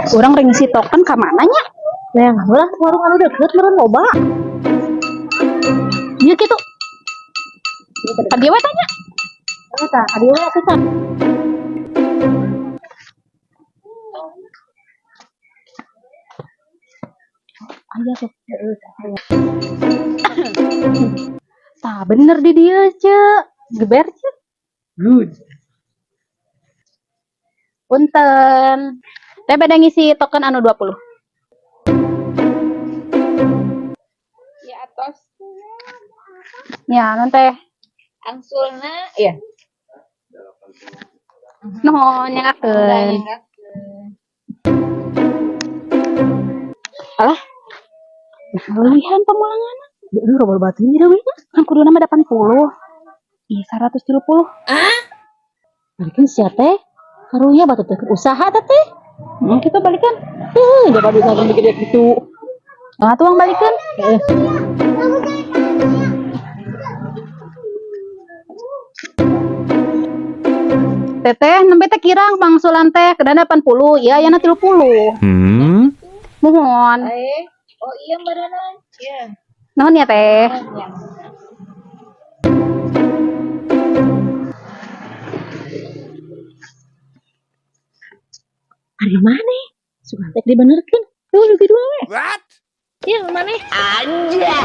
Orang ngisi token ke mananya? Nah, ulah warung anu deket meureun loba. Ieu kitu. Ka dieu we tanya. Eta, adieu we atuh tah. Aya tuh. Tah bener di dieu ce. Geber ce. Good. Punten. Teh beda ngisi token anu 20. Ya atos Ya, non teh. angsulna iya Nuhun nyangakeun. Alah. Nah, leuwihan pamulangan. Ini robol batu ini dah we. Kan kuduna mah 80. Ih, 130. Balikin sia teh. Karunya batu teh usaha teh teh. Kita balikan. Coba bisa gede gitu. Nah, tuang balikan. Teteh, nembe teh kirang pangsulan teh kedana 80, ya yana 30. Mohon. oh iya Mbak Dana iya Nuhun ya teh. ya. Hari mana? Sugan teh dibenerkeun. Tuh lebih dua we. What? Iya mana? Anja.